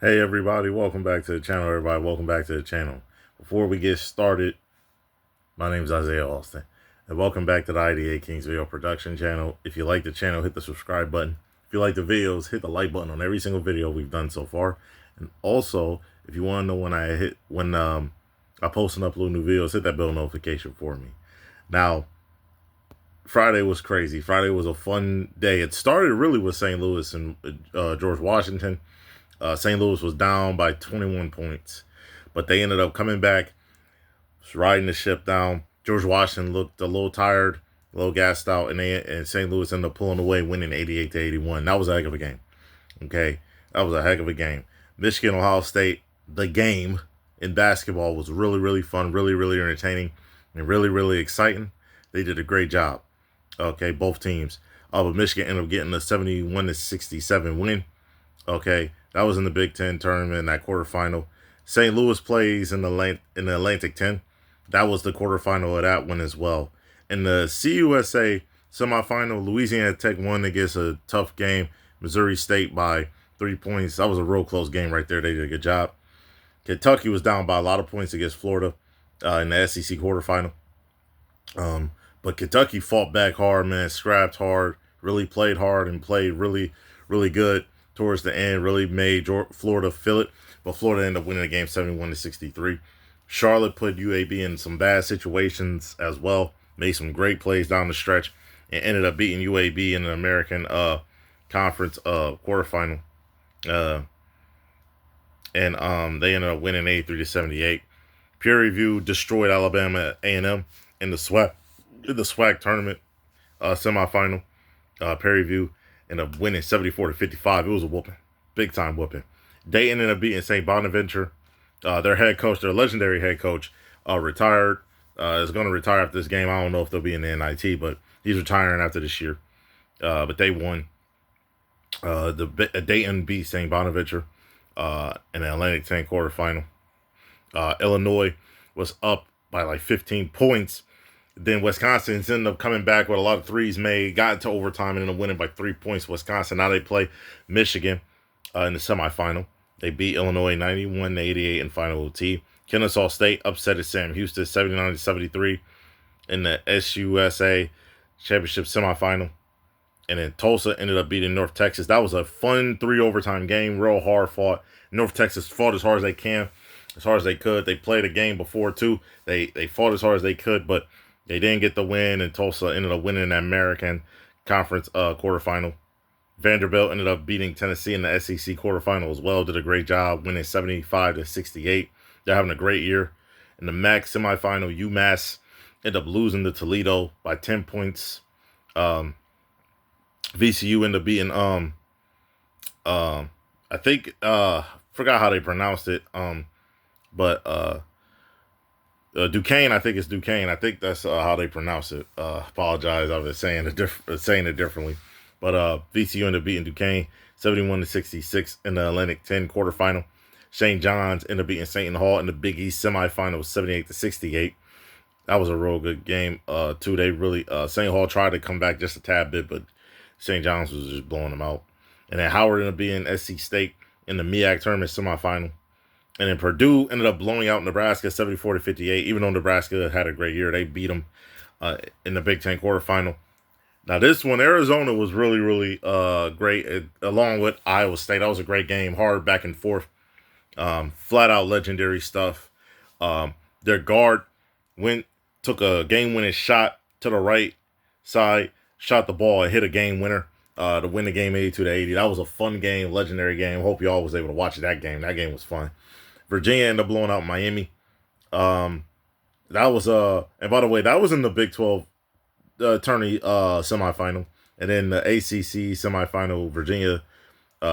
Hey everybody, welcome back to the channel. Everybody, welcome back to the channel. Before we get started, my name is Isaiah Austin, and welcome back to the IDA Kings Video Production channel. If you like the channel, hit the subscribe button. If you like the videos, hit the like button on every single video we've done so far. And also, if you want to know when I post and upload new videos, hit that bell notification for me. Now, Friday was crazy. Friday was a fun day. It started really with St. Louis and George Washington. St. Louis was down by 21 points, but they ended up coming back, riding the ship down. George Washington looked a little tired, a little gassed out, and St. Louis ended up pulling away, winning 88-81. That was a heck of a game. Okay, that was a heck of a game. Michigan, Ohio State, the game in basketball was really, really fun, really, really entertaining, and really, really exciting. They did a great job. Okay, both teams. But Michigan ended up getting a 71-67 win. Okay, that was in the Big Ten tournament, that quarterfinal. St. Louis plays in the Atlantic 10. That was the quarterfinal of that one as well. In the CUSA semifinal, Louisiana Tech won against a tough game, Missouri State by 3 points. That was a real close game right there. They did a good job. Kentucky was down by a lot of points against Florida in the SEC quarterfinal. But Kentucky fought back hard, man, scrapped hard, really played hard, and played really, really good towards the end. Really made Florida feel it, but Florida ended up winning the game 71-63. Charlotte put UAB in some bad situations as well. Made some great plays down the stretch and ended up beating UAB in the American Conference quarterfinal. Uh, and they ended up winning 83-78. Peer Review destroyed Alabama A&M in the SWAC tournament semifinal. Perry View ended up winning 74-55. It was a whooping, big time whooping. They ended up beating St. Bonaventure. Their head coach, their legendary head coach, retired. Is going to retire after this game. I don't know if they'll be in the NIT, but he's retiring after this year. But they won. Dayton beat St. Bonaventure in the Atlantic 10 quarterfinal. Illinois was up by like 15 points. Then Wisconsin ended up coming back with a lot of threes made, got into overtime, and ended up winning by 3 points. Wisconsin, now they play Michigan in the semifinal. They beat Illinois 91-88 in final OT. Kennesaw State upset at Sam Houston 79-73 in the SUSA championship semifinal. And then Tulsa ended up beating North Texas. That was a fun 3 overtime game, real hard fought. North Texas fought as hard as they can, as hard as they could. They played a game before too. They fought as hard as they could, but they didn't get the win, and Tulsa ended up winning the American Conference quarterfinal. Vanderbilt ended up beating Tennessee in the SEC quarterfinal as well. Did a great job, winning 75-68. They're having a great year. In the MAC semifinal, UMass ended up losing to Toledo by 10 points. VCU ended up beating I think forgot how they pronounced it. But Duquesne, I think it's Duquesne. I think that's how they pronounce it. Apologize, I was saying it differently. But VCU ended up beating Duquesne 71-66 in the Atlantic 10 quarterfinal. St. John's ended up beating St. Hall in the Big East semifinal 78-68. That was a real good game too. They really St. Hall tried to come back just a tad bit, but St. John's was just blowing them out. And then Howard ended up being SC State in the MEAC tournament semifinal. And then Purdue ended up blowing out Nebraska 74-58. Even though Nebraska had a great year, they beat them in the Big Ten quarterfinal. Now this one, Arizona was really, really great, along with Iowa State. That was a great game, hard back and forth, flat out legendary stuff. Their guard took a game-winning shot to the right side, shot the ball and hit a game winner to win the game 82-80. That was a fun game, legendary game. Hope y'all was able to watch that game. That game was fun. Virginia ended up blowing out Miami. That was and by the way, that was in the Big 12 tourney semifinal. And then the ACC semifinal, Virginia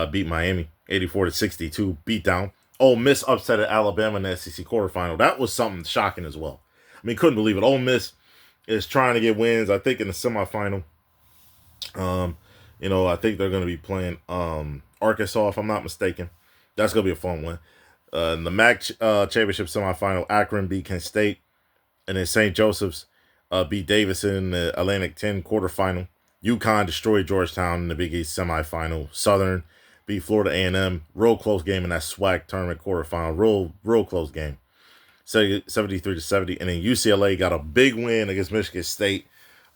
beat Miami 84-62, beat down. Ole Miss upset at Alabama in the SEC quarterfinal. That was something shocking as well. I mean, couldn't believe it. Ole Miss is trying to get wins, I think, in the semifinal. I think they're going to be playing Arkansas, if I'm not mistaken. That's going to be a fun one. In the MAC championship semifinal, Akron beat Kent State. And then St. Joseph's beat Davidson in the Atlantic 10 quarterfinal. UConn destroyed Georgetown in the Big East semifinal. Southern beat Florida A&M. Real close game in that SWAC tournament quarterfinal. Real close game. 73-70. And then UCLA got a big win against Michigan State.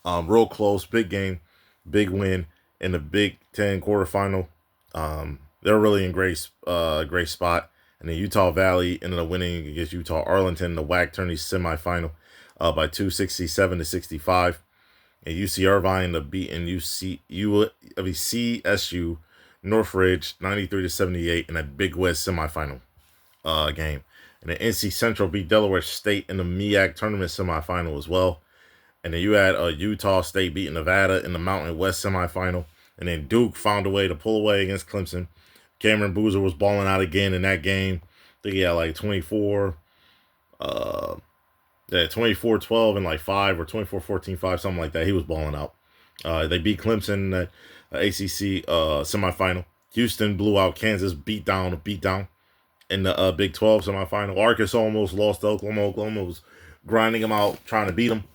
Real close, big game, big win in the Big Ten quarterfinal. They're really in great spot. And then Utah Valley ended up winning against Utah Arlington in the WAC tourney semifinal by 267-65. And UC Irvine ended up beating CSU Northridge 93-78 in that Big West semifinal game. And then NC Central beat Delaware State in the MEAC tournament semifinal as well. And then you had Utah State beating Nevada in the Mountain West semifinal. And then Duke found a way to pull away against Clemson. Cameron Boozer was balling out again in that game. I think he had like 24, 24-12 and like 5 or 24-14, 5, something like that. He was balling out. They beat Clemson in the ACC semifinal. Houston blew out Kansas, beat down in the Big 12 semifinal. Arkansas almost lost to Oklahoma. Oklahoma was grinding them out, trying to beat them.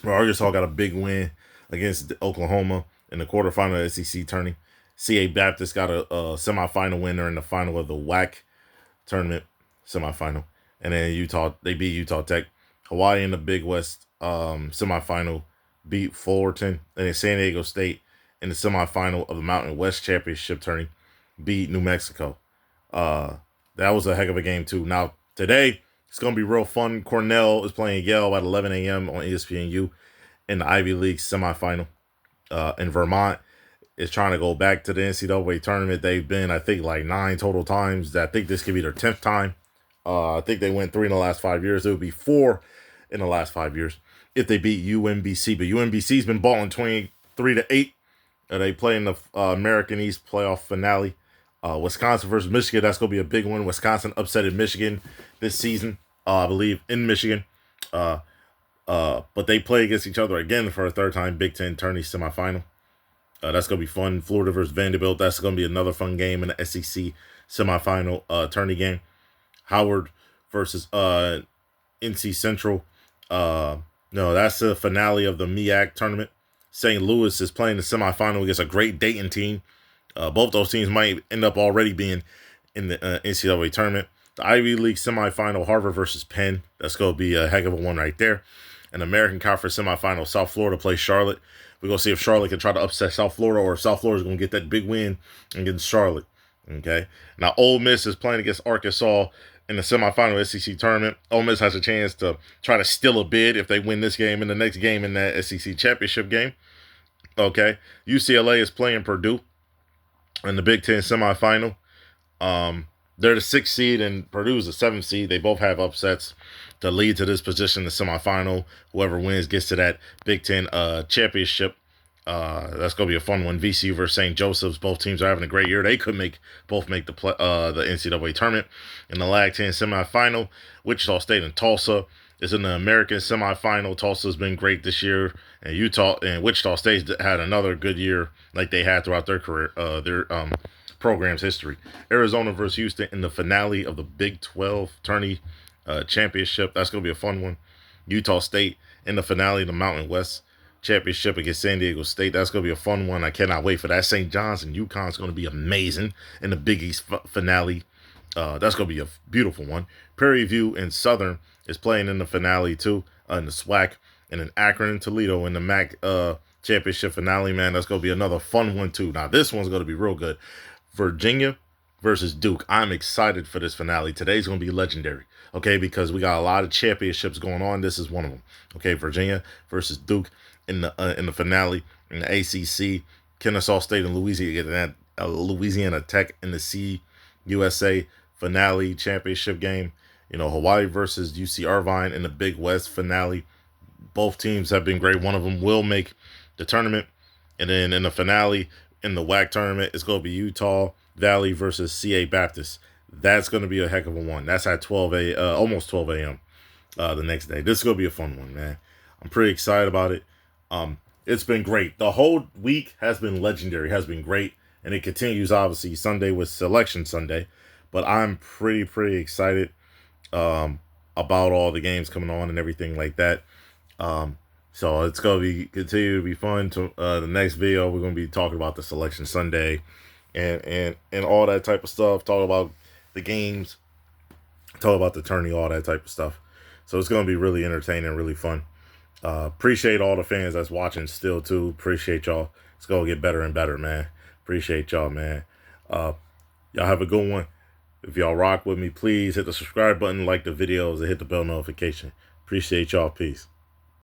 But Arkansas got a big win against Oklahoma in the quarterfinal of the SEC tourney. CA Baptist got a semifinal winner in the final of the WAC tournament semifinal. And then they beat Utah Tech. Hawaii in the Big West semifinal beat Fullerton. And then San Diego State in the semifinal of the Mountain West Championship tourney beat New Mexico. That was a heck of a game too. Now, today, it's going to be real fun. Cornell is playing Yale at 11 a.m. on ESPNU in the Ivy League semifinal. And Vermont is trying to go back to the NCAA tournament. They've been, I think, like 9 total times. I think this could be their 10th time. I think they went 3 in the last 5 years. It would be 4 in the last 5 years if they beat UMBC. But UMBC's been balling 23-8. They play in the American East playoff finale. Wisconsin versus Michigan, that's going to be a big one. Wisconsin upsetted Michigan this season, I believe, in Michigan. But they play against each other again for a third time, Big Ten tourney semifinal. That's going to be fun. Florida versus Vanderbilt, that's going to be another fun game in the SEC semifinal tourney game. Howard versus NC Central. No, that's the finale of the MEAC tournament. St. Louis is playing the semifinal against a great Dayton team. Both those teams might end up already being in the NCAA tournament. The Ivy League semifinal, Harvard versus Penn. That's going to be a heck of a one right there. An American Conference semifinal, South Florida plays Charlotte. We're going to see if Charlotte can try to upset South Florida or if South Florida is going to get that big win against Charlotte. Okay. Now, Ole Miss is playing against Arkansas in the semifinal SEC tournament. Ole Miss has a chance to try to steal a bid if they win this game and the next game in that SEC championship game. Okay. UCLA is playing Purdue in the Big Ten semifinal. They're the 6th seed and Purdue's the 7th seed. They both have upsets to lead to this position in the semifinal. Whoever wins gets to that Big Ten championship. That's going to be a fun one. VCU versus St. Joseph's. Both teams are having a great year. They could both make the NCAA tournament. In the LAC 10 semifinal, Wichita State and Tulsa is in the American semifinal. Tulsa's been great this year. And Wichita State had another good year like they had throughout their career, their program's history. Arizona versus Houston in the finale of the Big 12 tourney championship. That's going to be a fun one. Utah State in the finale of the Mountain West championship against San Diego State. That's going to be a fun one. I cannot wait for that. St. John's and UConn is going to be amazing in the Big East finale. That's going to be a beautiful one. Prairie View and Southern is playing in the finale too, in the SWAC. And then Akron and Toledo in the MAC championship finale, man. That's going to be another fun one too. Now, this one's going to be real good. Virginia versus Duke. I'm excited for this finale. Today's going to be legendary, okay, because we got a lot of championships going on. This is one of them, okay. Virginia versus Duke in the finale in the ACC. Kennesaw State and Louisiana Tech in the CUSA finale championship game. You know, Hawaii versus UC Irvine in the Big West finale. Both teams have been great. One of them will make the tournament. And then in the finale, in the WAC tournament, it's going to be Utah Valley versus CA Baptist. That's going to be a heck of a one. That's at almost 12 a.m. The next day. This is going to be a fun one, man. I'm pretty excited about it. It's been great. The whole week has been legendary, has been great. And it continues, obviously, Sunday with Selection Sunday. But I'm pretty excited about all the games coming on and everything like that. So it's going to continue to be fun. The next video, we're going to be talking about the Selection Sunday and all that type of stuff. Talk about the games, talk about the tourney, all that type of stuff. So it's going to be really entertaining, really fun. Appreciate all the fans that's watching still too. Appreciate y'all. It's going to get better and better, man. Appreciate y'all, man. Y'all have a good one. If y'all rock with me, please hit the subscribe button, like the videos, and hit the bell notification. Appreciate y'all. Peace.